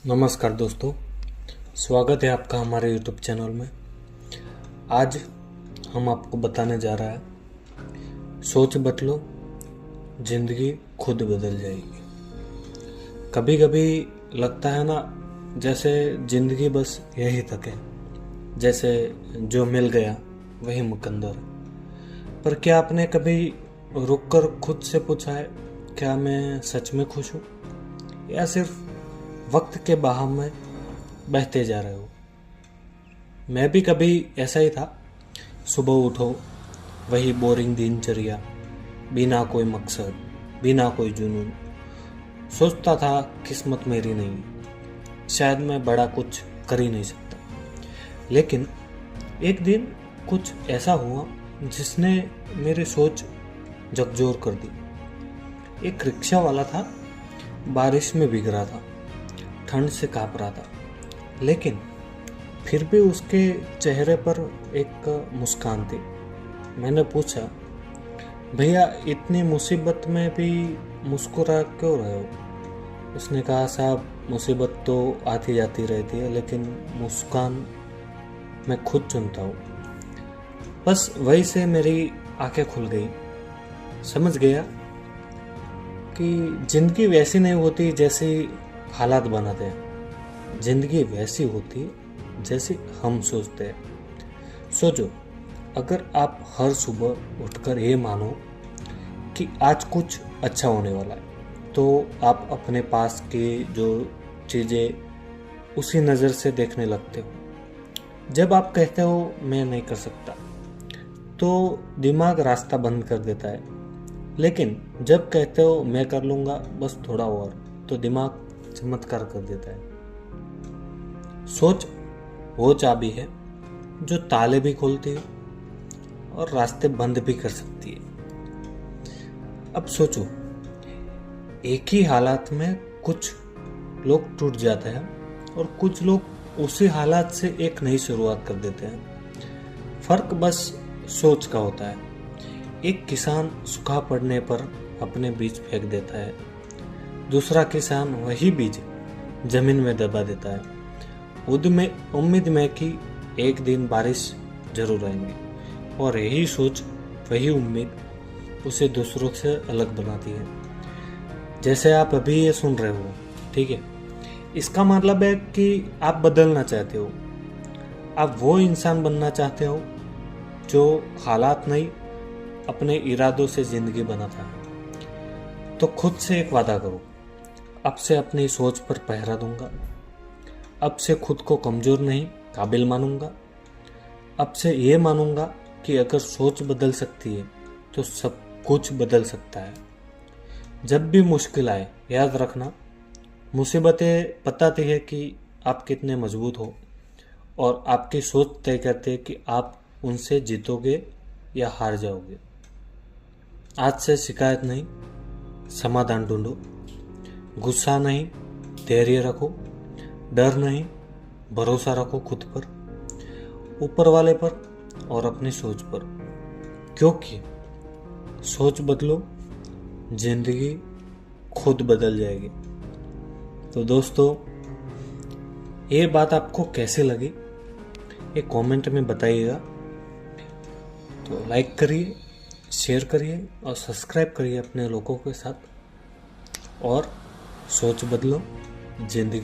नमस्कार दोस्तों, स्वागत है आपका हमारे YouTube चैनल में। आज हम आपको बताने जा रहा है सोच बदलो, जिंदगी खुद बदल जाएगी। कभी कभी लगता है ना, जैसे जिंदगी बस यही तक है, जैसे जो मिल गया वही मुकद्दर है। पर क्या आपने कभी रुककर खुद से पूछा है, क्या मैं सच में खुश हूँ या सिर्फ वक्त के बहाव में बहते जा रहे हो? मैं भी कभी ऐसा ही था। सुबह उठो, वही बोरिंग दिनचर्या, बिना कोई मकसद, बिना कोई जुनून। सोचता था किस्मत मेरी नहीं, शायद मैं बड़ा कुछ कर ही नहीं सकता। लेकिन एक दिन कुछ ऐसा हुआ जिसने मेरी सोच झकझोर कर दी। एक रिक्शा वाला था, बारिश में भीग रहा था, ठंड से काँप रहा था, लेकिन फिर भी उसके चेहरे पर एक मुस्कान थी। मैंने पूछा, भैया इतनी मुसीबत में भी मुस्कुरा क्यों रहे हो? उसने कहा, साहब मुसीबत तो आती जाती रहती है, लेकिन मुस्कान मैं खुद चुनता हूँ। बस वही से मेरी आंखें खुल गई। समझ गया कि जिंदगी वैसी नहीं होती जैसी हालात बनाते हैं, जिंदगी वैसी होती है जैसे हम सोचते हैं। सोचो, अगर आप हर सुबह उठकर ये मानो कि आज कुछ अच्छा होने वाला है, तो आप अपने पास की जो चीज़ें उसी नज़र से देखने लगते हो। जब आप कहते हो मैं नहीं कर सकता, तो दिमाग रास्ता बंद कर देता है। लेकिन जब कहते हो मैं कर लूँगा बस थोड़ा और, तो दिमाग चमत्कार कर देता है। सोच वो चाबी है जो ताले भी खोलती है और रास्ते बंद भी कर सकती है। अब सोचो, एक ही हालात में कुछ लोग टूट जाते हैं और कुछ लोग उसी हालात से एक नई शुरुआत कर देते हैं। फर्क बस सोच का होता है। एक किसान सूखा पड़ने पर अपने बीज फेंक देता है, दूसरा किसान वही बीज जमीन में दबा देता है, उम्मीद में कि एक दिन बारिश जरूर आएंगी। और यही सोच, वही उम्मीद उसे दूसरों से अलग बनाती है। जैसे आप अभी ये सुन रहे हो, ठीक है, इसका मतलब है कि आप बदलना चाहते हो। आप वो इंसान बनना चाहते हो जो हालात नहीं, अपने इरादों से जिंदगी बनाता है। तो खुद से एक वादा करो, अब से अपनी सोच पर पहरा दूंगा, अब से खुद को कमजोर नहीं काबिल मानूंगा, अब से ये मानूंगा कि अगर सोच बदल सकती है तो सब कुछ बदल सकता है। जब भी मुश्किल आए, याद रखना, मुसीबतें बताती है कि आप कितने मजबूत हो, और आपकी सोच तय करती है कि आप उनसे जीतोगे या हार जाओगे। आज से शिकायत नहीं, समाधान ढूंढो। गुस्सा नहीं, धैर्य रखो। डर नहीं, भरोसा रखो खुद पर, ऊपर वाले पर और अपनी सोच पर। क्योंकि सोच बदलो, जिंदगी खुद बदल जाएगी। तो दोस्तों, ये बात आपको कैसे लगी ये कमेंट में बताइएगा। तो लाइक करिए, शेयर करिए और सब्सक्राइब करिए अपने लोगों के साथ। और सोच बदलो, जिंदगी